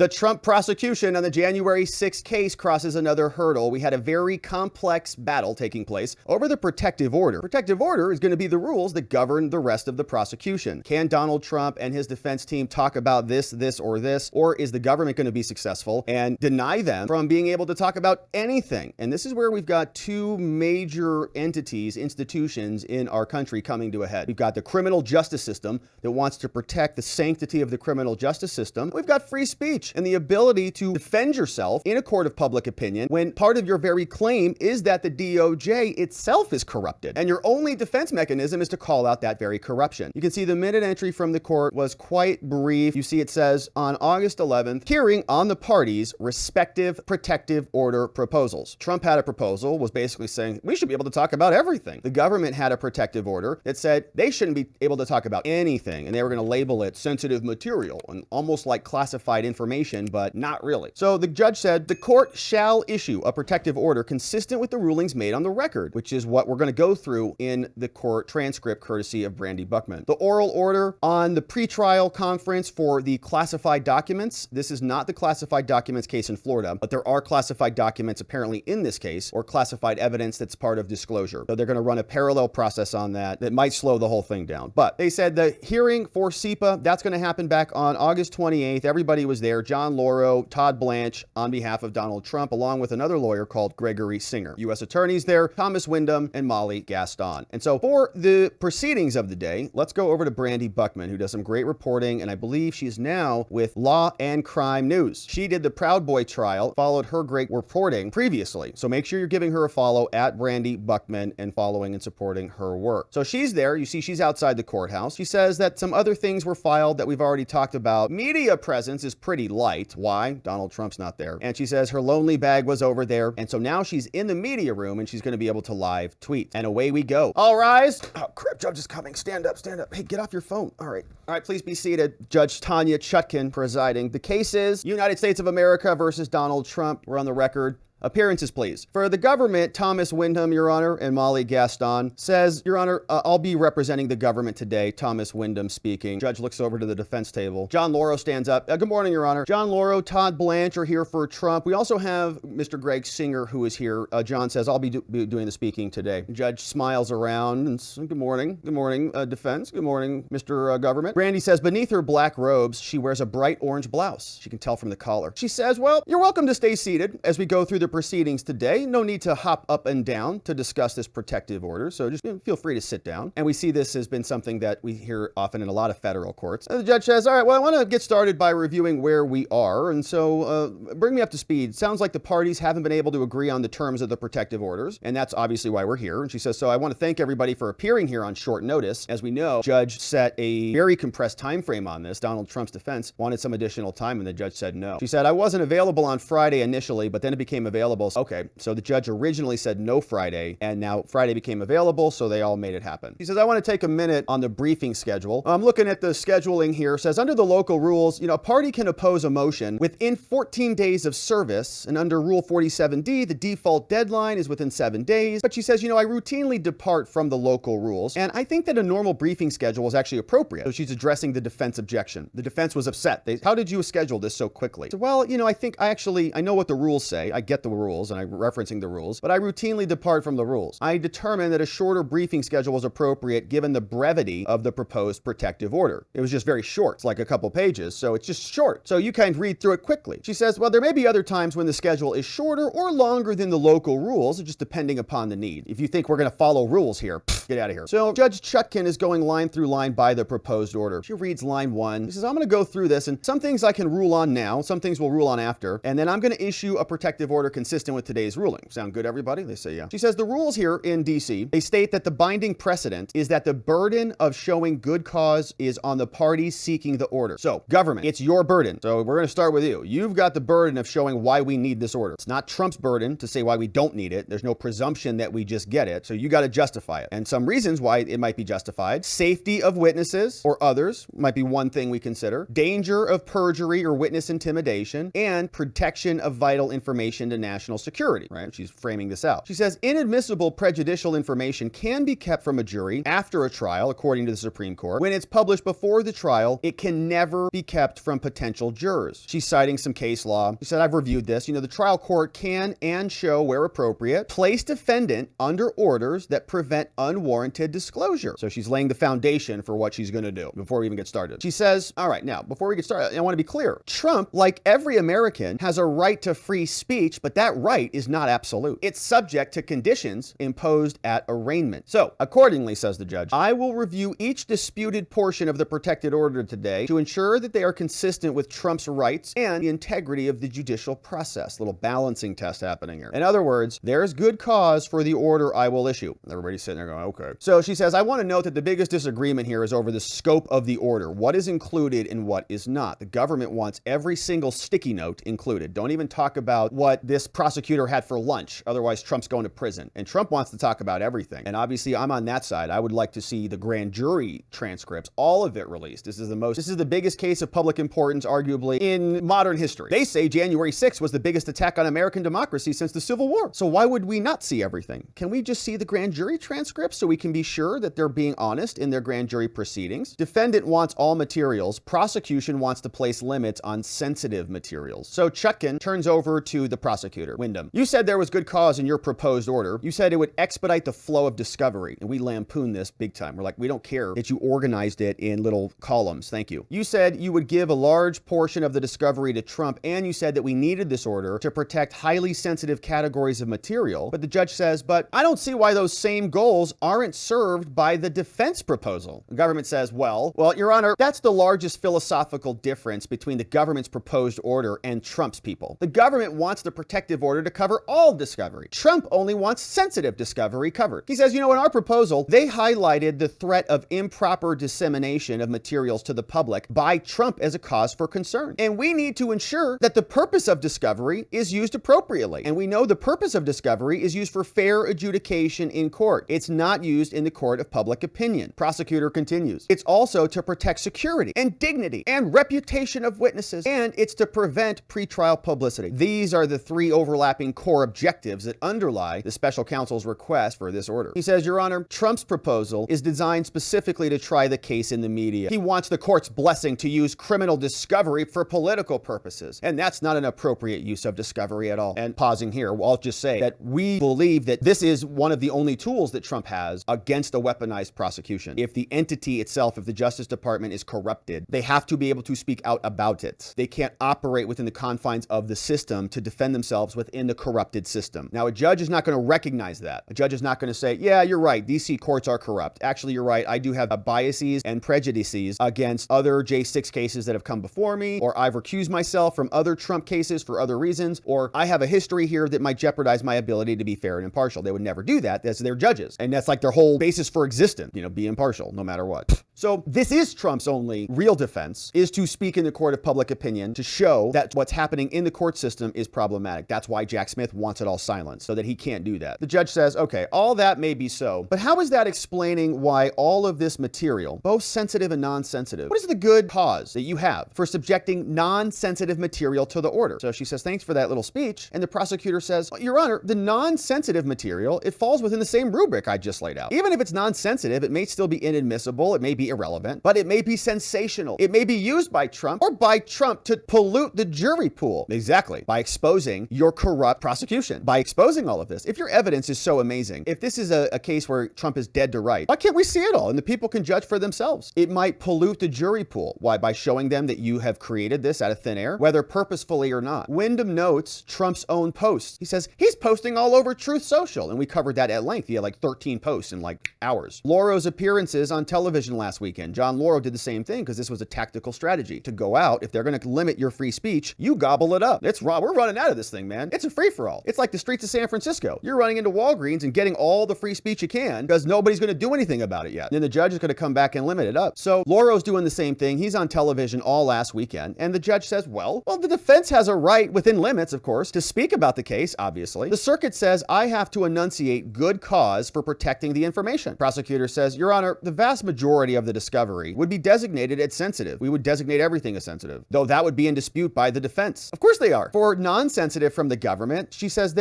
The Trump prosecution on the January 6th case crosses another hurdle. We had a very complex battle taking place over the protective order. Protective order is going to be the rules that govern the rest of the prosecution. Can Donald Trump and his defense team talk about this, or is the government going to be successful and deny them from being able to talk about anything? And this is where we've got two major entities, institutions in our country coming to a head. We've got the criminal justice system that wants to protect the sanctity of the criminal justice system. We've got free speech and the ability to defend yourself in a court of public opinion when part of your very claim is that the DOJ itself is corrupted. And your only defense mechanism is to call out that very corruption. You can see the minute entry from the court was quite brief. You see it says on August 11th, hearing on the parties' respective protective order proposals. Trump had a proposal, was basically saying we should be able to talk about everything. The government had a protective order that said they shouldn't be able to talk about anything, and they were going to label it sensitive material and almost like classified information, but not really. So the judge said the court shall issue a protective order consistent with the rulings made on the record, which is what we're going to go through in the court transcript courtesy of Brandy Buckman. The oral order on the pretrial conference for the classified documents. This is not the classified documents case in Florida, but there are classified documents apparently in this case, or classified evidence that's part of disclosure. So they're going to run a parallel process on that might slow the whole thing down. But they said the hearing for SEPA, that's going to happen back on August 28th. Everybody was there. John Lauro, Todd Blanche on behalf of Donald Trump, along with another lawyer called Gregory Singer. U.S. attorneys there, Thomas Wyndham and Molly Gaston. And so for the proceedings of the day, let's go over to Brandy Buckman, who does some great reporting, and I believe she's now with Law and Crime News. She did the Proud Boy trial, followed her great reporting previously. So make sure you're giving her a follow at Brandy Buckman and following and supporting her work. So she's there. You see she's outside the courthouse. She says that some other things were filed that we've already talked about. Media presence is pretty light. Why? Donald Trump's not there. And she says her lonely bag was over there. And so now she's in the media room and she's going to be able to live tweet. And away we go. All rise. Oh, crap. Judge is coming. Stand up, stand up. Hey, get off your phone. All right. All right, please be seated. Judge Tanya Chutkan presiding. The case is United States of America versus Donald Trump. We're on the record. Appearances, please. For the government, Thomas Wyndham, Your Honor, and Molly Gaston says, Your Honor, I'll be representing the government today. Thomas Wyndham speaking. Judge looks over to the defense table. John Lauro stands up. Good morning, Your Honor. John Lauro, Todd Blanche are here for Trump. We also have Mr. Greg Singer, who is here. John says, I'll be doing the speaking today. Judge smiles around and says, good morning. Good morning, defense. Good morning, Mr. Government. Brandy says, beneath her black robes, she wears a bright orange blouse. She can tell from the collar. She says, well, you're welcome to stay seated as we go through the proceedings today. No need to hop up and down to discuss this protective order, so just feel free to sit down. And we see this has been something that we hear often in a lot of federal courts. And the judge says, all right, well, I want to get started by reviewing where we are, and so bring me up to speed. Sounds like the parties haven't been able to agree on the terms of the protective orders, and that's obviously why we're here. And she says, so I want to thank everybody for appearing here on short notice. As we know, judge set a very compressed time frame on this. Donald Trump's defense wanted some additional time, and the judge said no. She said, I wasn't available on Friday initially, but then it became available. Okay, so the judge originally said no Friday, and now Friday became available, so they all made it happen. He says, I want to take a minute on the briefing schedule. I'm looking at the scheduling here. It says, under the local rules, a party can oppose a motion within 14 days of service, and under Rule 47D, the default deadline is within 7 days. But she says, I routinely depart from the local rules, and I think that a normal briefing schedule is actually appropriate. So she's addressing the defense objection. The defense was upset. How did you schedule this so quickly? So, well, I know what the rules say. I get the rules, and I'm referencing the rules, but I routinely depart from the rules. I determined that a shorter briefing schedule was appropriate given the brevity of the proposed protective order. It was just very short. It's like a couple pages, so it's just short. So you can read through it quickly. She says, well, there may be other times when the schedule is shorter or longer than the local rules, just depending upon the need. If you think we're going to follow rules here, get out of here. So Judge Chutkan is going line through line by the proposed order. She reads line 1. She says, I'm going to go through this, and some things I can rule on now, some things we'll rule on after, and then I'm going to issue a protective order consistent with today's ruling. Sound good, everybody? They say, yeah. She says the rules here in DC, they state that the binding precedent is that the burden of showing good cause is on the parties seeking the order. So government, it's your burden. So we're going to start with you. You've got the burden of showing why we need this order. It's not Trump's burden to say why we don't need it. There's no presumption that we just get it. So you got to justify it. And some reasons why it might be justified. Safety of witnesses or others might be one thing we consider. Danger of perjury or witness intimidation, and protection of vital information to national security, right? She's framing this out. She says, inadmissible prejudicial information can be kept from a jury after a trial, according to the Supreme Court. When it's published before the trial, it can never be kept from potential jurors. She's citing some case law. She said, I've reviewed this. The trial court can and show, where appropriate, place defendant under orders that prevent unwarranted disclosure. So she's laying the foundation for what she's going to do before we even get started. She says, all right, now, before we get started, I want to be clear. Trump, like every American, has a right to free speech, but that right is not absolute. It's subject to conditions imposed at arraignment. So, accordingly, says the judge, I will review each disputed portion of the protected order today to ensure that they are consistent with Trump's rights and the integrity of the judicial process. Little balancing test happening here. In other words, there's good cause for the order I will issue. Everybody's sitting there going, okay. So she says, I want to note that the biggest disagreement here is over the scope of the order. What is included and what is not. The government wants every single sticky note included. Don't even talk about what this prosecutor had for lunch. Otherwise, Trump's going to prison. And Trump wants to talk about everything. And obviously, I'm on that side. I would like to see the grand jury transcripts, all of it released. This is the biggest case of public importance, arguably, in modern history. They say January 6th was the biggest attack on American democracy since the Civil War. So why would we not see everything? Can we just see the grand jury transcripts so we can be sure that they're being honest in their grand jury proceedings? Defendant wants all materials. Prosecution wants to place limits on sensitive materials. So Chutkan turns over to the prosecutor. Wyndham, you said there was good cause in your proposed order. You said it would expedite the flow of discovery. And we lampoon this big time. We're like, we don't care that you organized it in little columns. Thank you. You said you would give a large portion of the discovery to Trump, and you said that we needed this order to protect highly sensitive categories of material. But the judge says, but I don't see why those same goals aren't served by the defense proposal. The government says, well, Your Honor, that's the largest philosophical difference between the government's proposed order and Trump's people. The government wants the protective order to cover all discovery. Trump only wants sensitive discovery covered. He says, in our proposal, they highlighted the threat of improper dissemination of materials to the public by Trump as a cause for concern. And we need to ensure that the purpose of discovery is used appropriately. And we know the purpose of discovery is used for fair adjudication in court. It's not used in the court of public opinion. Prosecutor continues. It's also to protect security and dignity and reputation of witnesses, and it's to prevent pretrial publicity. These are the three overlapping core objectives that underlie the special counsel's request for this order. He says, Your Honor, Trump's proposal is designed specifically to try the case in the media. He wants the court's blessing to use criminal discovery for political purposes, and that's not an appropriate use of discovery at all. And pausing here, I'll just say that we believe that this is one of the only tools that Trump has against a weaponized prosecution. If the entity itself, if the Justice Department is corrupted, they have to be able to speak out about it. They can't operate within the confines of the system to defend themselves within the corrupted system. Now, a judge is not going to recognize that. A judge is not going to say, yeah, you're right, DC courts are corrupt. Actually, you're right, I do have biases and prejudices against other J6 cases that have come before me, or I've recused myself from other Trump cases for other reasons, or I have a history here that might jeopardize my ability to be fair and impartial. They would never do that. That's their judges. And that's like their whole basis for existence, be impartial no matter what. So this is Trump's only real defense, is to speak in the court of public opinion to show that what's happening in the court system is problematic. That's why Jack Smith wants it all silenced, so that he can't do that. The judge says, okay, all that may be so, but how is that explaining why all of this material, both sensitive and non-sensitive, what is the good cause that you have for subjecting non-sensitive material to the order? So she says, thanks for that little speech. And the prosecutor says, Your Honor, the non-sensitive material, it falls within the same rubric I just laid out. Even if it's non-sensitive, it may still be inadmissible, it may be irrelevant, but it may be sensational. It may be used by Trump or by Trump to pollute the jury pool. Exactly. By exposing your corrupt prosecution. By exposing all of this. If your evidence is so amazing, if this is a case where Trump is dead to rights, why can't we see it all and the people can judge for themselves? It might pollute the jury pool. Why? By showing them that you have created this out of thin air, whether purposefully or not. Wyndham notes Trump's own posts. He says he's posting all over Truth Social, and we covered that at length. He had like 13 posts in like hours. Laurow's appearances on television last weekend. John Lauro did the same thing because this was a tactical strategy to go out. If they're going to limit your free speech, you gobble it up. It's raw. We're running out of this thing, man. It's a free-for-all. It's like the streets of San Francisco. You're running into Walgreens and getting all the free speech you can because nobody's going to do anything about it yet. And then the judge is going to come back and limit it up. So Lauro's doing the same thing. He's on television all last weekend. And the judge says, well, the defense has a right, within limits, of course, to speak about the case, obviously. The circuit says, I have to enunciate good cause for protecting the information. Prosecutor says, Your Honor, the vast majority of the discovery would be designated as sensitive. We would designate everything as sensitive, though that would be in dispute by the defense. Of course they are. For non-sensitive from the government, she says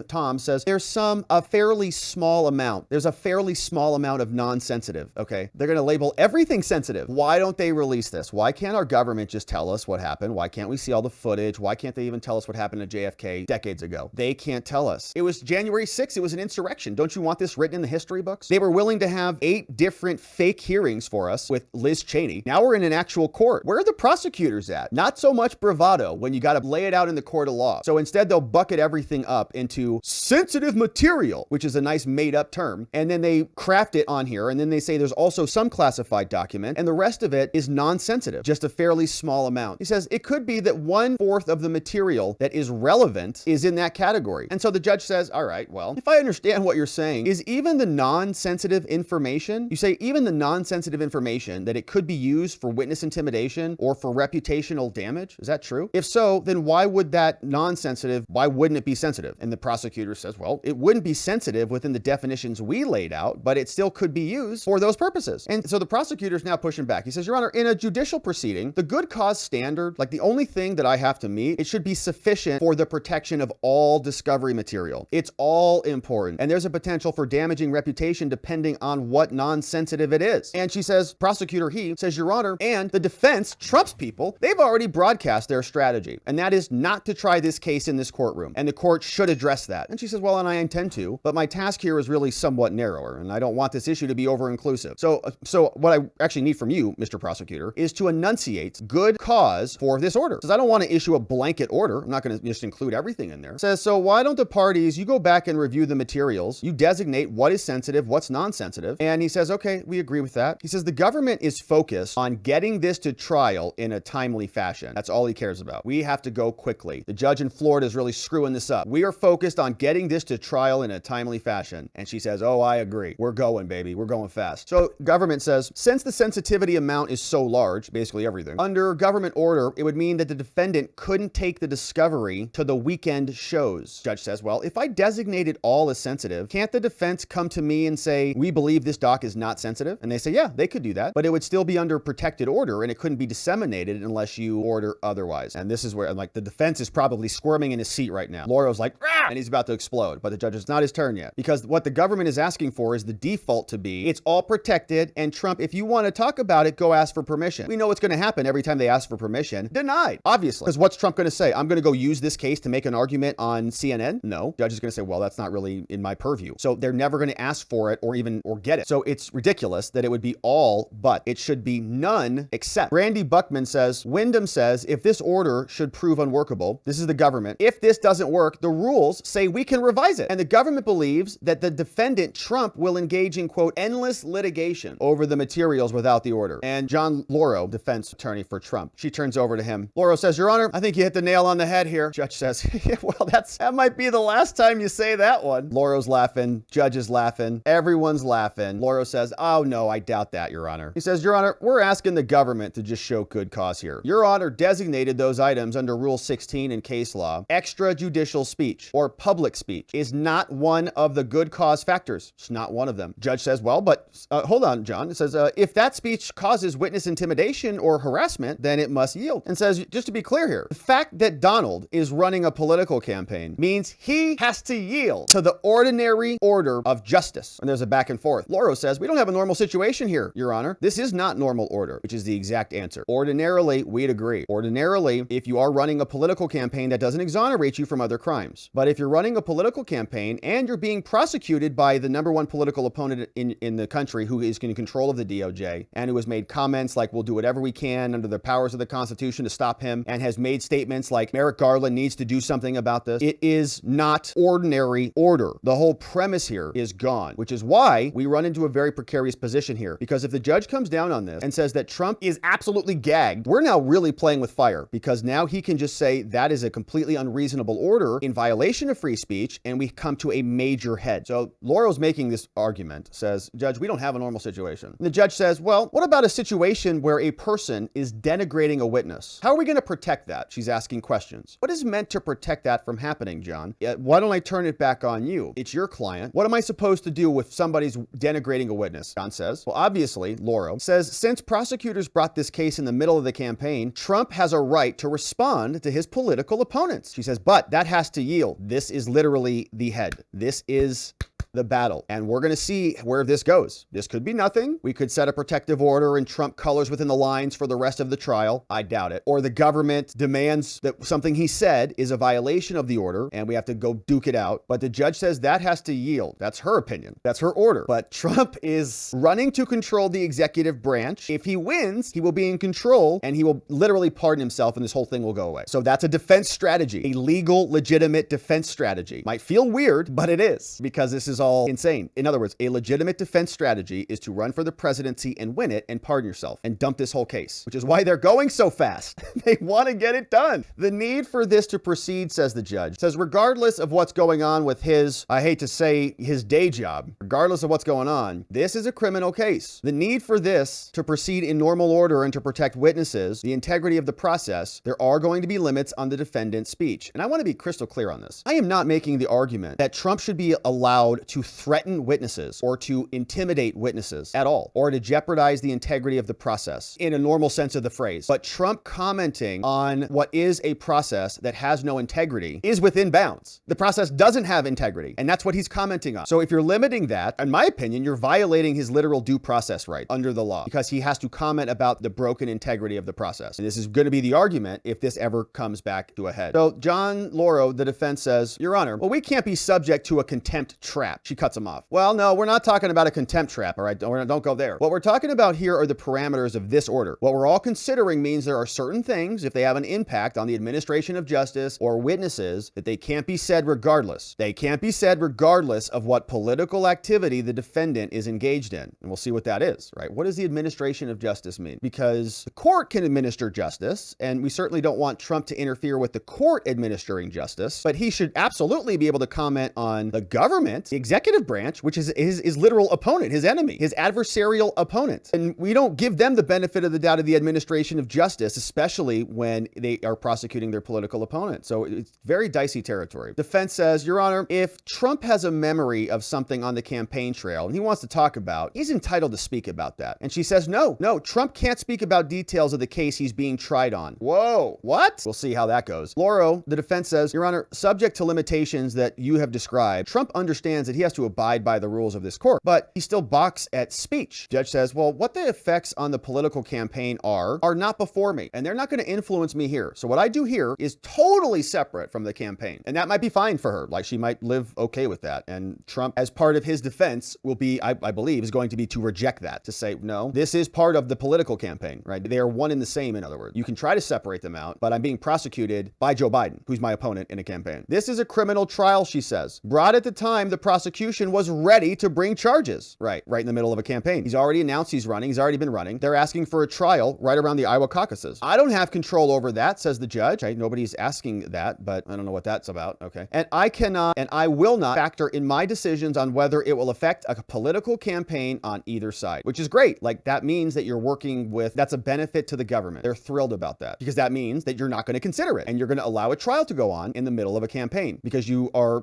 Tom says there's a fairly small amount. There's a fairly small amount of non-sensitive, okay? They're going to label everything sensitive. Why don't they release this? Why can't our government just tell us what happened? Why can't we see all the footage? Why can't they even tell us what happened to JFK decades ago? They can't tell us. It was January 6th. It was an insurrection. Don't you want this written in the history books? They were willing to have 8 different fake hearings for us with Liz Cheney. Now we're in an actual court. Where are the prosecutors at? Not so much bravado when you got to lay it out in the court of law. So instead, they'll bucket everything up into sensitive material, which is a nice made up term. And then they craft it on here. And then they say there's also some classified document and the rest of it is non-sensitive, just a fairly small amount. He says it could be that 1/4 of the material that is relevant is in that category. And so the judge says, all right, well, if I understand what you're saying, is even the non-sensitive information, you say even the non-sensitive information that it could be used for witness intimidation or for reputational damage? Is that true? If so, then why wouldn't it be sensitive? And the prosecutor says, well, it wouldn't be sensitive within the definitions we laid out, but it still could be used for those purposes. And so the prosecutor's now pushing back. He says, Your Honor, in a judicial proceeding, the good cause standard, like the only thing that I have to meet, it should be sufficient for the protection of all discovery material. It's all important. And there's a potential for damaging reputation depending on what non-sensitive it is. And she says, prosecutor he says, Your Honor, and the defense, Trump's people, they've already broadcast their strategy. And that is not to try this case in this courtroom. And the court should address that. And she says, well, and I intend to, but my task here is really somewhat narrower. And I don't want this issue to be over-inclusive. So what I actually need from you, Mr. Prosecutor, is to enunciate good cause for this order. Says, I don't want to issue a blanket order. I'm not going to just include everything in there. Says, so why don't the parties, you go back and review the materials, you designate what is sensitive, what's non-sensitive. And he says, okay, we agree with that. He says, the government is focused on getting this to trial in a timely fashion. That's all he cares about. We have to go quickly. The judge in Florida is really screwing this up. We are focused on getting this to trial in a timely fashion. And she says, oh, I agree. We're going, baby. We're going fast. So government says, since the sensitivity amount is so large, basically everything, under government order, it would mean that the defendant couldn't take the discovery to the weekend shows. Judge says, well, if I designated all as sensitive, can't the defense come to me and say, we believe this doc is not sensitive? And they say, yeah, they could do that, but it would still be under protected order and it couldn't be disseminated unless you order otherwise. And this is where, like, the defense is probably squirming in his seat right now. Laurel's like, rah! And he's about to explode, but the judge, it's not his turn yet, because what the government is asking for is the default to be, it's all protected, and Trump, if you want to talk about it, go ask for permission. We know what's going to happen every time they ask for permission. Denied, obviously. Because what's Trump going to say? I'm going to go use this case to make an argument on CNN? No. Judge is going to say, well, that's not really in my purview. So they're never going to ask for it or get it. So it's ridiculous that it would be all, but it should be none except. Randy Buckman says, Wyndham says, if this order should prove unworkable, this is the government. If this doesn't work, the rules say we can revise it. And the government believes that the defendant, Trump, will engage in, quote, endless litigation over the materials without the order. And John Lauro, defense attorney for Trump, she turns over to him. Lauro says, Your Honor, I think you hit the nail on the head here. Judge says, well, that might be the last time you say that one. Lauro's laughing. Judge is laughing. Everyone's laughing. Lauro says, oh, no, I doubt that, Your Honor. He says, Your Honor, we're asking the government to just show good cause here. Your Honor designated those items under Rule 16 in case law. Extrajudicial speech or public speech is not one of the good cause factors. It's not one of them. Judge says, well, but hold on, John. It says, if that speech causes witness intimidation or harassment, then it must yield. And says, just to be clear here, the fact that Donald is running a political campaign means he has to yield to the ordinary order of justice. And there's a back and forth. Lauro says, we don't have a normal situation here, Your Honor. This is not normal order, which is the exact answer. Ordinarily, we'd agree. Ordinarily, if you are running a political campaign, that doesn't exonerate you from other crimes. But if you're running a political campaign and you're being prosecuted by the #1 political opponent in the country who is in control of the DOJ and who has made comments like, we'll do whatever we can under the powers of the Constitution to stop him, and has made statements like Merrick Garland needs to do something about this, it is not ordinary order. The whole premise here is gone, which is why we run into a very precarious position here. Because if the judge comes down on this and says that Trump is absolutely gagged, we're now really playing with fire, because now he can just say that is a completely unreasonable order in violation of free speech, and we come to a major head. So Lauro's making this argument, says, Judge, we don't have a normal situation. And the judge says, well, what about a situation where a person is denigrating a witness? How are we going to protect that? She's asking questions. What is meant to protect that from happening, John? Why don't I turn it back on you? It's your client. What am I supposed to do if somebody's denigrating a witness? John says, well, obviously, Laura says, since prosecutors brought this case in the middle of the campaign, Trump has a right to respond to his political opponents. She says, but that has to yield. This is literally the head. This is the battle. And we're going to see where this goes. This could be nothing. We could set a protective order and Trump colors within the lines for the rest of the trial. I doubt it. Or the government demands that something he said is a violation of the order and we have to go duke it out. But the judge says that has to yield. That's her opinion. That's her order. But Trump is running to control the executive branch. If he wins, he will be in control and he will literally pardon himself and this whole thing will go away. So that's a defense strategy, a legal, legitimate defense strategy. Might feel weird, but it is, because this is all insane. In other words, a legitimate defense strategy is to run for the presidency and win it and pardon yourself and dump this whole case, which is why they're going so fast. They want to get it done. The need for this to proceed, says the judge, says regardless of what's going on with his, I hate to say, his day job, regardless of what's going on, this is a criminal case. The need for this to proceed in normal order and to protect witnesses, the integrity of the process, there are going to be limits on the defendant's speech. And I want to be crystal clear on this. I am not making the argument that Trump should be allowed to threaten witnesses or to intimidate witnesses at all, or to jeopardize the integrity of the process in a normal sense of the phrase. But Trump commenting on what is a process that has no integrity is within bounds. The process doesn't have integrity, and that's what he's commenting on. So if you're limiting that, in my opinion, you're violating his literal due process right under the law, because he has to comment about the broken integrity of the process. And this is going to be the argument if this ever comes back to a head. So John Lauro, the defense, says, Your Honor, well, we can't be subject to a contempt trap. She cuts him off. Well, no, we're not talking about a contempt trap, all right? Don't go there. What we're talking about here are the parameters of this order. What we're all considering means there are certain things, if they have an impact on the administration of justice or witnesses, that they can't be said regardless. They can't be said regardless of what political activity the defendant is engaged in. And we'll see what that is, right? What does the administration of justice mean? Because the court can administer justice, and we certainly don't want Trump to interfere with the court administering justice, but he should absolutely be able to comment on the government, the executive branch, which is his literal opponent, his enemy, his adversarial opponent. And we don't give them the benefit of the doubt of the administration of justice, especially when they are prosecuting their political opponent. So it's very dicey territory. Defense says, Your Honor, if Trump has a memory of something on the campaign trail and he wants to talk about, he's entitled to speak about that. And she says, no, Trump can't speak about details of the case he's being tried on. Whoa, what? We'll see how that goes. Lauro, the defense says, Your Honor, subject to limitations that you have described, Trump understands that he has to abide by the rules of this court, but he still balks at speech. Judge says, well, what the effects on the political campaign are not before me, and they're not going to influence me here. So what I do here is totally separate from the campaign. And that might be fine for her. Like, she might live okay with that. And Trump, as part of his defense, will be, I believe, is going to be to reject that, to say, no, this is part of the political campaign, right? They are one and the same, in other words. You can try to separate them out, but I'm being prosecuted by Joe Biden, who's my opponent in a campaign. This is a criminal trial, she says, brought at the time the prosecution was ready to bring charges. Right in the middle of a campaign. He's already announced he's running. He's already been running. They're asking for a trial right around the Iowa caucuses. I don't have control over that, says the judge. Okay, nobody's asking that, but I don't know what that's about. Okay. And I cannot and I will not factor in my decisions on whether it will affect a political campaign on either side, which is great. Like, that means that you're working with, that's a benefit to the government. They're thrilled about that because that means that you're not going to consider it and you're going to allow a trial to go on in the middle of a campaign because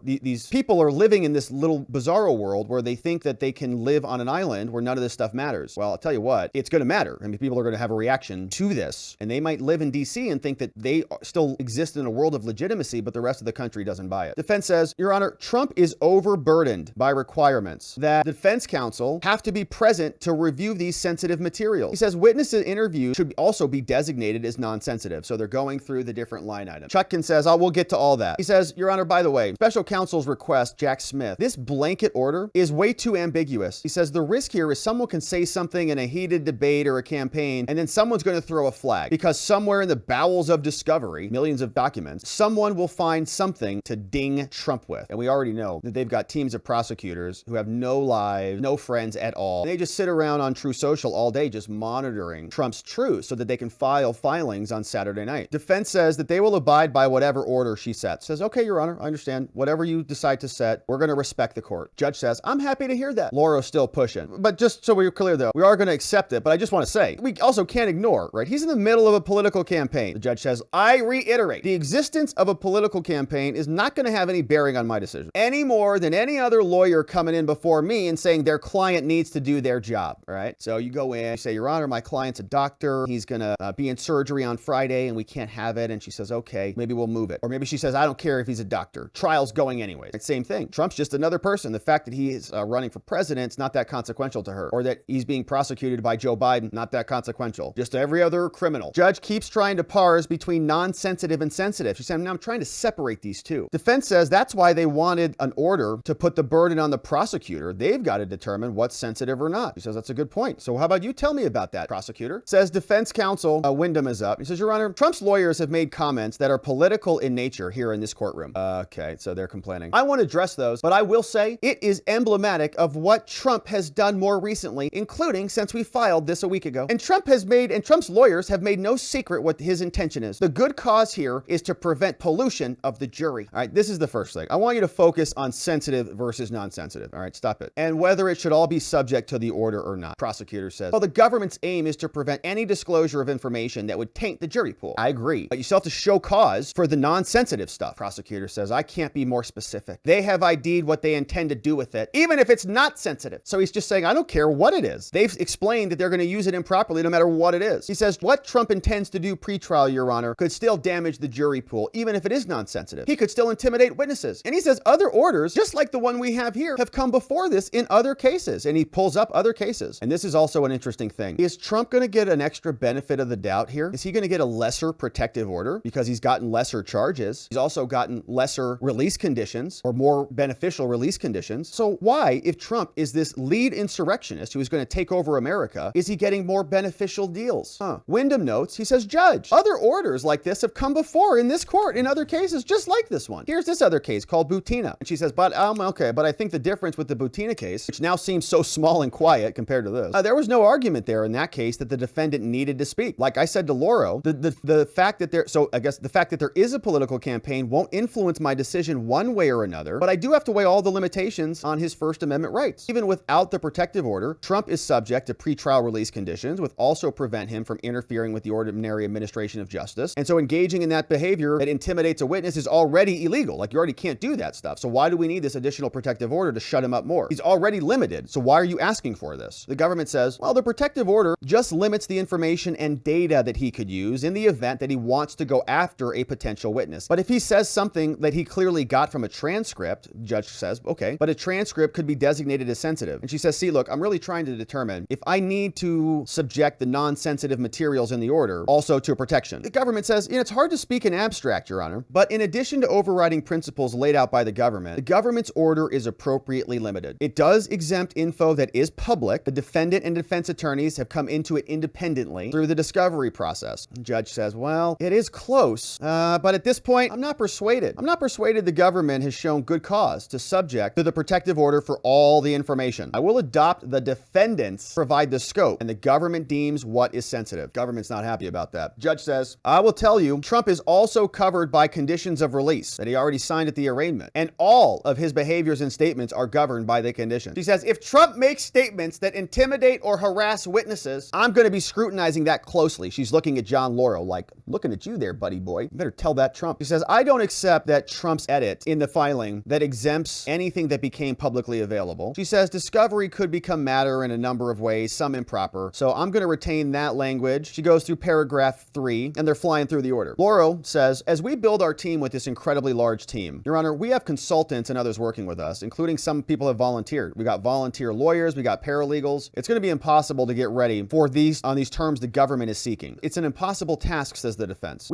these people are living in this little bizarro world where they think that they can live on an island where none of this stuff matters. Well, I'll tell you what, it's going to matter. I mean, people are going to have a reaction to this, and they might live in DC and think that they still exist in a world of legitimacy, but the rest of the country doesn't buy it. Defense says, Your Honor, Trump is overburdened by requirements that defense counsel have to be present to review these sensitive materials. He says witnesses interviews should also be designated as non-sensitive. So they're going through the different line items. Chutkan says, we'll get to all that. He says, Your Honor, by the way, special counsel's request, Jack Smith, this blanket order is way too ambiguous. He says the risk here is someone can say something in a heated debate or a campaign, and then someone's going to throw a flag because somewhere in the bowels of discovery, millions of documents, someone will find something to ding Trump with. And we already know that they've got teams of prosecutors who have no lives, no friends at all. They just sit around on True Social all day just monitoring Trump's truth so that they can file filings on Saturday night. Defense says that they will abide by whatever order she sets. Says, okay, Your Honor, I understand. Whatever you decide to set, we're going to respect affect the court. Judge says, I'm happy to hear that. Laura's still pushing. But just so we're clear though, we are going to accept it, but I just want to say, we also can't ignore, right? He's in the middle of a political campaign. The judge says, I reiterate, the existence of a political campaign is not going to have any bearing on my decision, any more than any other lawyer coming in before me and saying their client needs to do their job, all right? So you go in, you say, Your Honor, my client's a doctor. He's going to be in surgery on Friday and we can't have it. And she says, okay, maybe we'll move it. Or maybe she says, I don't care if he's a doctor. Trial's going anyway. It's same thing. Trump's just another person. The fact that he is running for president is not that consequential to her. Or that he's being prosecuted by Joe Biden, not that consequential. Just every other criminal. Judge keeps trying to parse between non-sensitive and sensitive. She said, I'm trying to separate these two. Defense says that's why they wanted an order to put the burden on the prosecutor. They've got to determine what's sensitive or not. She says, that's a good point. So how about you tell me about that, prosecutor? Says defense counsel, Wyndham is up. He says, Your Honor, Trump's lawyers have made comments that are political in nature here in this courtroom. Okay, so they're complaining. I want to address those, but I will say it is emblematic of what Trump has done more recently, including since we filed this a week ago. And Trump's lawyers have made no secret what his intention is. The good cause here is to prevent pollution of the jury. All right, this is the first thing. I want you to focus on sensitive versus non-sensitive. All right, stop it. And whether it should all be subject to the order or not. Prosecutor says, well, the government's aim is to prevent any disclosure of information that would taint the jury pool. I agree, but you still have to show cause for the non-sensitive stuff. Prosecutor says, I can't be more specific. They have ID'd what they intend to do with it, even if it's not sensitive. So he's just saying, I don't care what it is. They've explained that they're going to use it improperly no matter what it is. He says, what Trump intends to do pre-trial, Your Honor, could still damage the jury pool, even if it is non-sensitive. He could still intimidate witnesses. And he says other orders, just like the one we have here, have come before this in other cases. And he pulls up other cases. And this is also an interesting thing. Is Trump going to get an extra benefit of the doubt here? Is he going to get a lesser protective order because he's gotten lesser charges? He's also gotten lesser release conditions or more beneficial release conditions. So why, if Trump is this lead insurrectionist who is going to take over America, is he getting more beneficial deals? Wyndham notes, he says, Judge, other orders like this have come before in this court in other cases just like this one. Here's this other case called Butina. And she says, but okay, but I think the difference with the Butina case, which now seems so small and quiet compared to this, there was no argument there in that case that the defendant needed to speak. Like I said to Lauro, the fact that the fact that there is a political campaign won't influence my decision one way or another, but I do have to weigh all the limitations on his First Amendment rights. Even without the protective order, Trump is subject to pretrial release conditions, which also prevent him from interfering with the ordinary administration of justice. And so engaging in that behavior that intimidates a witness is already illegal. Like, you already can't do that stuff. So why do we need this additional protective order to shut him up more? He's already limited. So why are you asking for this? The government says, well, the protective order just limits the information and data that he could use in the event that he wants to go after a potential witness. But if he says something that he clearly got from a transcript, the judge says, okay, but a transcript could be designated as sensitive. And she says, see, look, I'm really trying to determine if I need to subject the non-sensitive materials in the order also to protection. The government says, it's hard to speak in abstract, Your Honor, but in addition to overriding principles laid out by the government's order is appropriately limited. It does exempt info that is public. The defendant and defense attorneys have come into it independently through the discovery process. The judge says, well, it is close, but at this point, I'm not persuaded. I'm not persuaded the government has shown good cause to subject to the protective order for all the information. I will adopt the defendants provide the scope, and the government deems what is sensitive. Government's not happy about that. Judge says, I will tell you, Trump is also covered by conditions of release that he already signed at the arraignment, and all of his behaviors and statements are governed by the conditions. She says, if Trump makes statements that intimidate or harass witnesses, I'm going to be scrutinizing that closely. She's looking at John Lauro like, looking at you there, buddy boy. You better tell that Trump. She says, I don't accept that Trump's edit in the filing that exempts anything that became publicly available. She says, discovery could become matter in a number of ways, some improper. So I'm going to retain that language. She goes through paragraph 3, and they're flying through the order. Lauro says, as we build our team with this incredibly large team, Your Honor, we have consultants and others working with us, including some people have volunteered. We got volunteer lawyers, we got paralegals. It's going to be impossible to get ready for on these terms the government is seeking. It's an impossible task, says the defense.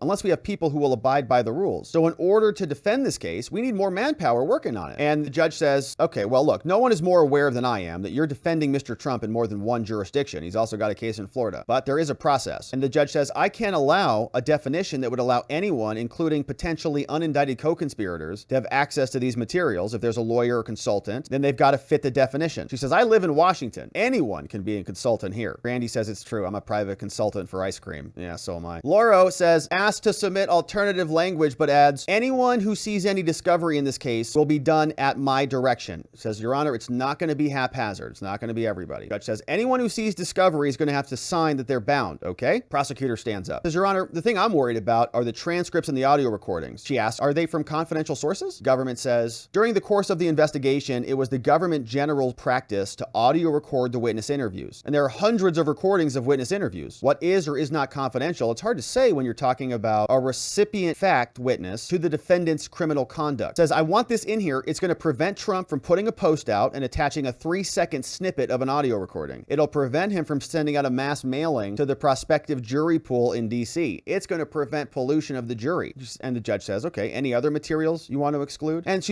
Unless we have people who will abide by the rules. So in order to defend this case, we need more manpower working on it. And the judge says, okay, well, look, no one is more aware than I am that you're defending Mr. Trump in more than one jurisdiction. He's also got a case in Florida, but there is a process. And the judge says, I can't allow a definition that would allow anyone, including potentially unindicted co-conspirators, to have access to these materials. If there's a lawyer or consultant, then they've got to fit the definition. She says, I live in Washington. Anyone can be a consultant here. Randy says it's true. I'm a private consultant for ice cream. Yeah, so am I. Lauro says, asked to submit alternative language, but adds, anyone who sees any discovery in this case will be done done at my direction. Says, Your Honor, it's not going to be haphazard. It's not going to be everybody. Judge says, anyone who sees discovery is going to have to sign that they're bound, okay? Prosecutor stands up. Says, Your Honor, the thing I'm worried about are the transcripts and the audio recordings. She asks, are they from confidential sources? Government says, during the course of the investigation, it was the government general practice to audio record the witness interviews. And there are hundreds of recordings of witness interviews. What is or is not confidential, it's hard to say when you're talking about a recipient fact witness to the defendant's criminal conduct. Says, I want this in here. It's going to prevent Trump from putting a post out and attaching a 3-second snippet of an audio recording. It'll prevent him from sending out a mass mailing to the prospective jury pool in DC. It's going to prevent pollution of the jury. And the judge says, okay, any other materials you want to exclude? And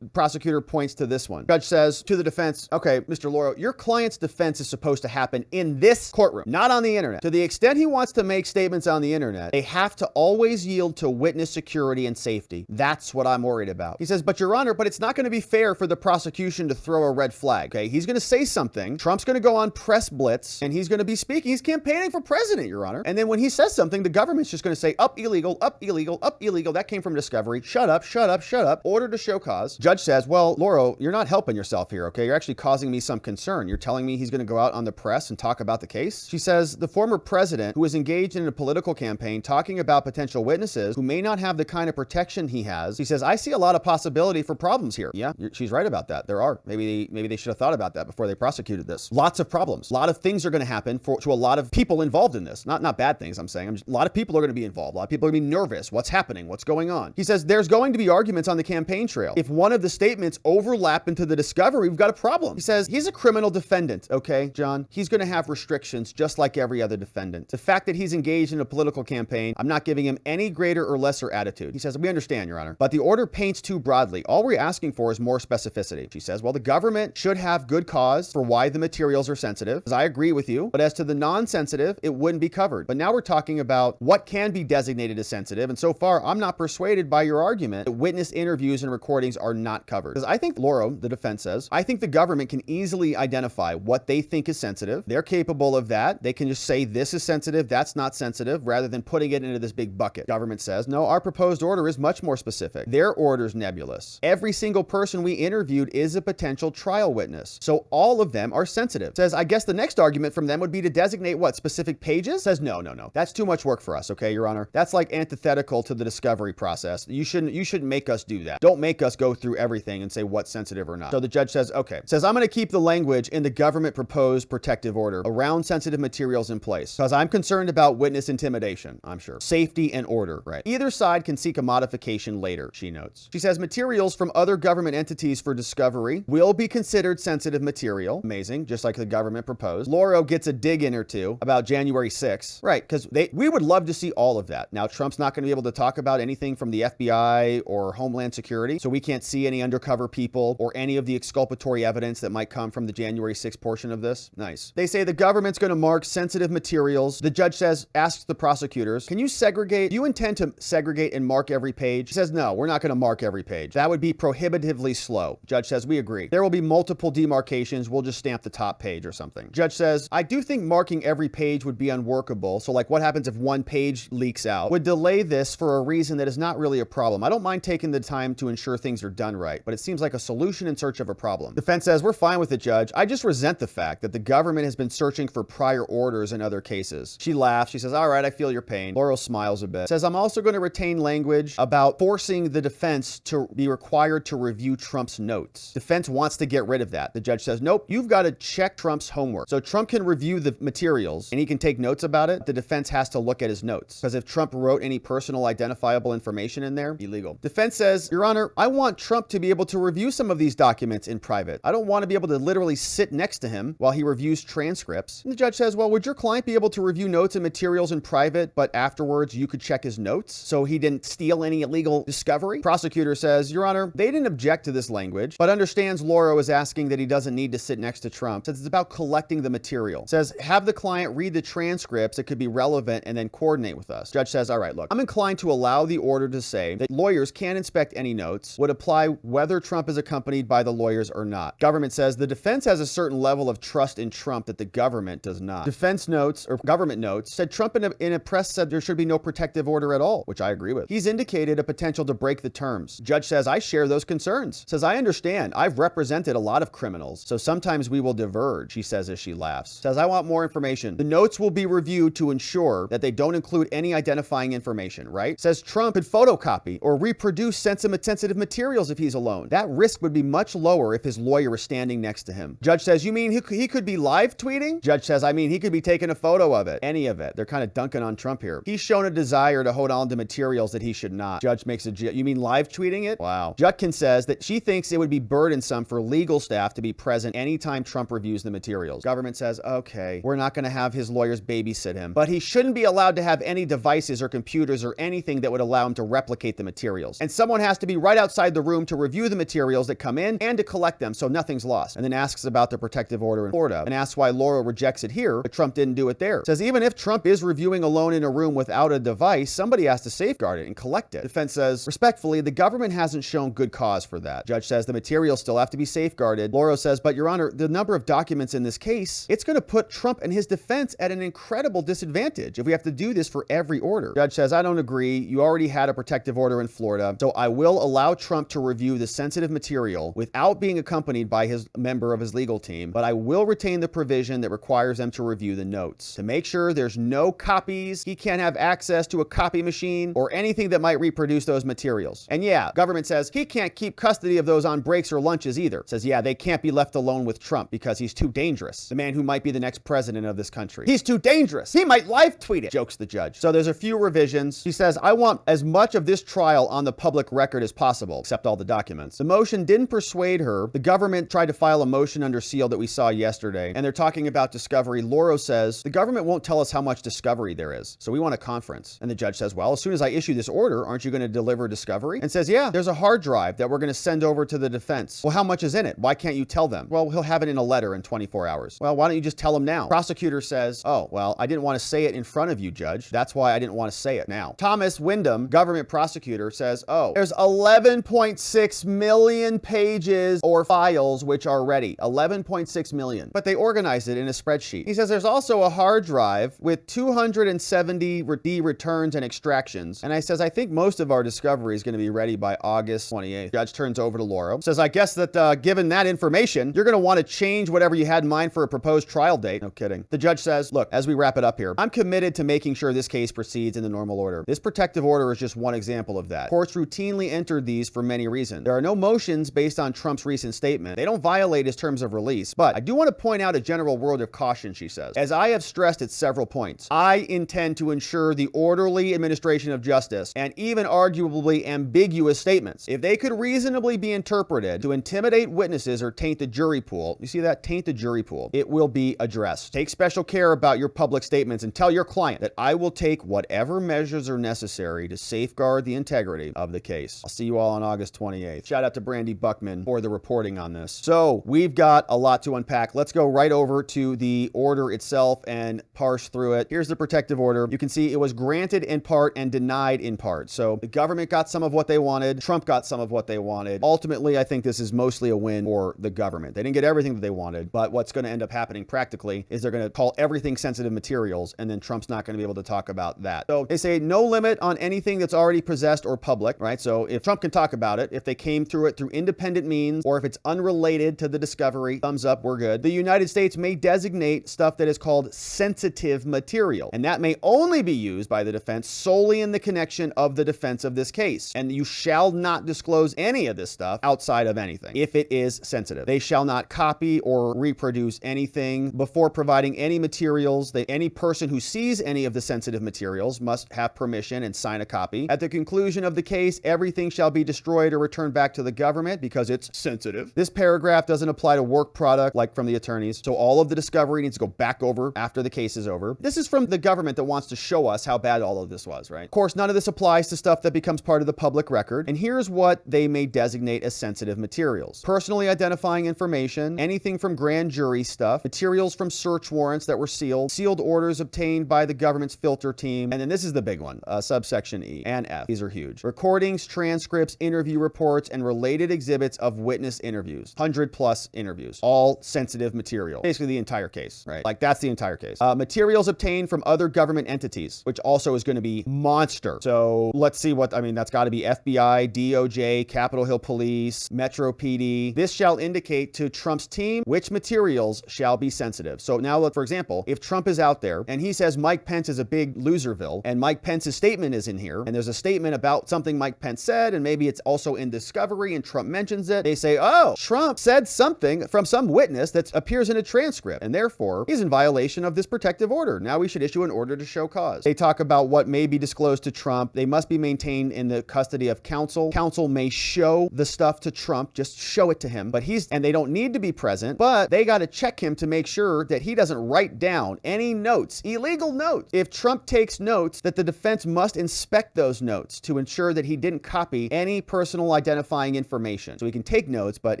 prosecutor points to this one. Judge says to the defense, okay, Mr. Lauro, your client's defense is supposed to happen in this courtroom, not on the internet. To the extent he wants to make statements on the internet, they have to always yield to witness security and safety. That's what I'm worried about. He says, but Your Honor, but it's not going to be fair for the prosecution to throw a red flag. Okay, he's going to say something. Trump's going to go on press blitz and he's going to be speaking. He's campaigning for president, Your Honor. And then when he says something, the government's just going to say, up illegal, up illegal, up illegal. That came from discovery. Shut up, shut up, shut up. Order to show cause. Judge says, well, Lauro, you're not helping yourself here, okay? You're actually causing me some concern. You're telling me he's going to go out on the press and talk about the case? She says, the former president who is engaged in a political campaign talking about potential witnesses who may not have the kind of protection he has. She says, I see a lot of possibility for problems here. Yeah, she's right about that. There are. Maybe they should have thought about that before they prosecuted this. Lots of problems. A lot of things are going to happen to a lot of people involved in this. Not bad things, I'm saying. A lot of people are going to be involved. A lot of people are going to be nervous. What's happening? What's going on? He says, there's going to be arguments on the campaign trail. If one of the statements overlap into the discovery, we've got a problem. He says, he's a criminal defendant, okay, John? He's going to have restrictions just like every other defendant. The fact that he's engaged in a political campaign, I'm not giving him any greater or lesser attitude. He says, we understand, Your Honor, but the order paints too broadly. All we're asking for is more specificity. She says, well, the government should have good cause for why the materials are sensitive. I agree with you, but as to the non-sensitive, it wouldn't be covered. But now we're talking about what can be designated as sensitive, and so far, I'm not persuaded by your argument that witness interviews and recordings are not covered. Because I think, Lauro, the defense says, I think the government can easily identify what they think is sensitive. They're capable of that. They can just say this is sensitive, that's not sensitive, rather than putting it into this big bucket. Government says, no, our proposed order is much more specific. Their order's nebulous. Every single person we interviewed is a potential trial witness. So all of them are sensitive. Says, I guess the next argument from them would be to designate what, specific pages? Says, no. That's too much work for us, okay, Your Honor? That's like antithetical to the discovery process. You shouldn't make us do that. Don't make us go through everything and say what's sensitive or not. So the judge says, okay. Says, I'm going to keep the language in the government proposed protective order around sensitive materials in place because I'm concerned about witness intimidation, I'm sure. Safety and order, right? Either side can seek a modification later, she notes. She says, materials from other government entities for discovery will be considered sensitive material. Amazing, just like the government proposed. Lauro gets a dig in or two about January 6th. Right, because we would love to see all of that. Now, Trump's not going to be able to talk about anything from the FBI or Homeland Security, so we can't see any undercover people or any of the exculpatory evidence that might come from the January 6th portion of this. Nice. They say the government's going to mark sensitive materials. The judge says, asks the prosecutors, can you segregate? Do you intend to segregate and mark every page? He says, no, we're not going to mark every page. That would be prohibitively slow. Judge says, we agree. There will be multiple demarcations. We'll just stamp the top page or something. Judge says, I do think marking every page would be unworkable. So like what happens if one page leaks out? Would delay this for a reason that is not really a problem. I don't mind taking the time to ensure things are done right, but it seems like a solution in search of a problem. Defense says, we're fine with it, Judge. I just resent the fact that the government has been searching for prior orders in other cases. She laughs. She says, all right, I feel your pain. Lauro smiles a bit. Says, I'm also going to retain language about forcing the defense to be required to review Trump's notes. Defense wants to get rid of that. The judge says, nope, you've got to check Trump's homework. So Trump can review the materials and he can take notes about it. The defense has to look at his notes because if Trump wrote any personal identifiable information in there, illegal. Defense says, Your Honor, I want Trump to be able to review some of these documents in private. I don't want to be able to literally sit next to him while he reviews transcripts. And the judge says, well, would your client be able to review notes and materials in private, but afterwards you could check his notes so he didn't steal any illegal discovery? Prosecutor says, Your Honor, they didn't object to this language, but understands Lauro is asking that he doesn't need to sit next to Trump. Says it's about collecting the material. Says have the client read the transcripts that could be relevant and then coordinate with us. Judge says, all right, look, I'm inclined to allow the order to say that lawyers can inspect any notes, would apply whether Trump is accompanied by the lawyers or not. Government says the defense has a certain level of trust in Trump that the government does not. Defense notes or government notes said Trump in a press said there should be no protective order at all, which I agree with. He's indicated a potential to break the terms. Judge says I share those concerns. Says, I understand. I've represented a lot of criminals, so sometimes we will diverge, she says as she laughs. Says, I want more information. The notes will be reviewed to ensure that they don't include any identifying information, right? Says Trump could photocopy or reproduce sensitive materials if he's alone. That risk would be much lower if his lawyer is standing next to him. Judge says, you mean he could be live tweeting? Judge says, I mean, he could be taking a photo of it, any of it. They're kind of dunking on Trump here. He's shown a desire to hold on to materials that he should not. Judge makes you mean live tweeting it? Wow. Chutkan says that she thinks it would be burdensome for legal staff to be present anytime Trump reviews the materials. Government says, okay, we're not going to have his lawyers babysit him, but he shouldn't be allowed to have any devices or computers or anything that would allow him to replicate the materials. And someone has to be right outside the room to review the materials that come in and to collect them so nothing's lost. And then asks about the protective order in Florida and asks why Laura rejects it here, but Trump didn't do it there. Says even if Trump is reviewing alone in a room without a device, somebody has to safeguard it and collect it. Defense says, respectfully, the government hasn't shown good cause for that. Judge says the materials still have to be safeguarded. Laura says, but Your Honor, the number of documents in this case, it's going to put Trump and his defense at an incredible disadvantage if we have to do this for every order. Judge says, I don't agree. You already had a protective order in Florida, so I will allow Trump to review the sensitive material without being accompanied by his member of his legal team, but I will retain the provision that requires them to review the notes to make sure there's no copies. He can't have access to a copy machine or anything that might reproduce those materials. And yeah, government says he can't keep custody of those on breaks or lunches either. Says, yeah, they can't be left alone with Trump because he's too dangerous. The man who might be the next president of this country. He's too dangerous. He might live tweet it, jokes the judge. So there's a few revisions. She says, I want as much of this trial on the public record as possible, except all the documents. The motion didn't persuade her. The government tried to file a motion under seal that we saw yesterday, and they're talking about discovery. Laura says, the government won't tell us how much discovery there is, so we want a conference. And the judge says, well, as soon as I issue this order, aren't you going to deliver discovery? And says, yeah, there's a hard drive that we're going to send over to the defense. Well, how much is in it? Why can't you tell them? Well, he'll have it in a letter in 24 hours. Well, why don't you just tell him now? Prosecutor says, oh, well, I didn't want to say it in front of you, Judge. That's why I didn't want to say it now. Thomas Wyndham, government prosecutor, says, oh, there's 11.6 million pages or files which are ready. 11.6 million. But they organized it in a spreadsheet. He says there's also a hard drive with 270 returns and extractions. And I says, I think most of our discovery is going to be ready by August 28th. Judge turns over to Laura. Says, I guess that given that information, you're going to want to change whatever you had in mind for a proposed trial date. No kidding. The judge says, look, as we wrap it up here, I'm committed to making sure this case proceeds in the normal order. This protective order is just one example of that. Courts routinely entered these for many reasons. There are no motions based on Trump's recent statement. They don't violate his terms of release. But I do want to point out a general word of caution, she says. As I have stressed at several points, I intend to ensure the orderly administration of justice and even arguably ambiguous statements, if they could reasonably be interpreted to intimidate witnesses or taint the jury pool, you see that? Taint the jury pool. It will be addressed. Take special care about your public statements and tell your client that I will take whatever measures are necessary to safeguard the integrity of the case. I'll see you all on August 28th. Shout out to Brandy Buckman for the reporting on this. So we've got a lot to unpack. Let's go right over to the order itself and parse through it. Here's the protective order. You can see it was granted in part and denied in part. So the government got some of what they wanted. Trump got some of what they wanted. Ultimately, I think this is mostly a win for the government. They didn't get everything that they wanted, but what's going to end up happening practically is they're going to call everything sensitive materials, and then Trump's not going to be able to talk about that. So they say no limit on anything that's already possessed or public, right? So if Trump can talk about it, if they came through it through independent means, or if it's unrelated to the discovery, thumbs up, we're good. The United States may designate stuff that is called sensitive material, and that may only be used by the defense solely in the connection of the defense of this case. And you shall not disclose any of this stuff outside of anything if it is sensitive. They shall not copy or reproduce anything before providing any materials. That any person who sees any of the sensitive materials must have permission and sign a copy. At the conclusion of the case, everything shall be destroyed or returned back to the government because it's sensitive. This paragraph doesn't apply to work product like from the attorneys. So all of the discovery needs to go back over after the case is over. This is from the government that wants to show us how bad all of this was, right? Of course, none of this applies to stuff that becomes part of the public record. And here's what they may designate as sensitive materials: personally identifying information, anything from grand jury stuff, materials from search warrants that were sealed, sealed orders obtained by the government's filter team, and then this is the big one, subsection E and F. These are huge. Recordings, transcripts, interview reports, and related exhibits of witness interviews. 100+ interviews. All sensitive material. Basically the entire case, right? Like that's the entire case. Materials obtained from other government entities, which also is going to be monster. So let's see what, I mean, that's got to be FBI, DOJ, DOJ, Capitol Hill Police, Metro PD. This shall indicate to Trump's team which materials shall be sensitive. So now, for example, if Trump is out there and he says Mike Pence is a big loserville, and Mike Pence's statement is in here, and there's a statement about something Mike Pence said, and maybe it's also in discovery, and Trump mentions it, they say, oh, Trump said something from some witness that appears in a transcript, and therefore he's in violation of this protective order. Now we should issue an order to show cause. They talk about what may be disclosed to Trump. They must be maintained in the custody of counsel. Counsel may show the stuff to Trump, just show it to him, and they don't need to be present, but they got to check him to make sure that he doesn't write down any notes, illegal notes. If Trump takes notes, that the defense must inspect those notes to ensure that he didn't copy any personal identifying information. So he can take notes, but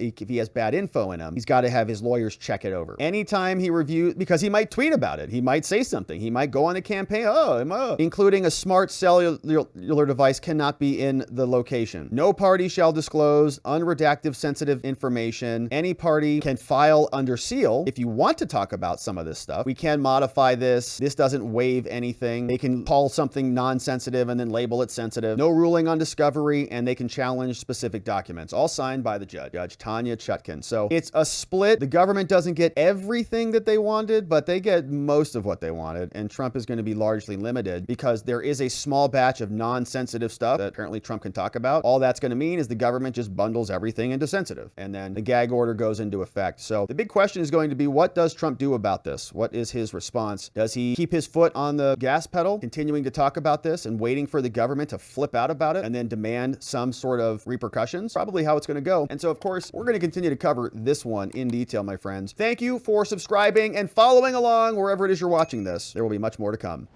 if he has bad info in them, he's got to have his lawyers check it over. Anytime he reviews, because he might tweet about it, he might say something, he might go on a campaign, including a smart cellular device cannot be in the location. No party shall disclose unredacted sensitive information. Any party can file under seal. If you want to talk about some of this stuff, we can modify this. This doesn't waive anything. They can call something non-sensitive and then label it sensitive. No ruling on discovery, and they can challenge specific documents, all signed by the judge, Judge Chutkan. So it's a split. The government doesn't get everything that they wanted, but they get most of what they wanted, and Trump is going to be largely limited because there is a small batch of non-sensitive stuff that apparently Trump can talk about. All that's going to mean is the government just bundles everything into sensitive, and then the gag order goes into effect. So the big question is going to be, what does Trump do about this? What is his response? Does he keep his foot on the gas pedal, continuing to talk about this and waiting for the government to flip out about it and then demand some sort of repercussions? Probably how it's going to go. And so, of course, we're going to continue to cover this one in detail, my friends. Thank you for subscribing and following along wherever it is you're watching this. There will be much more to come.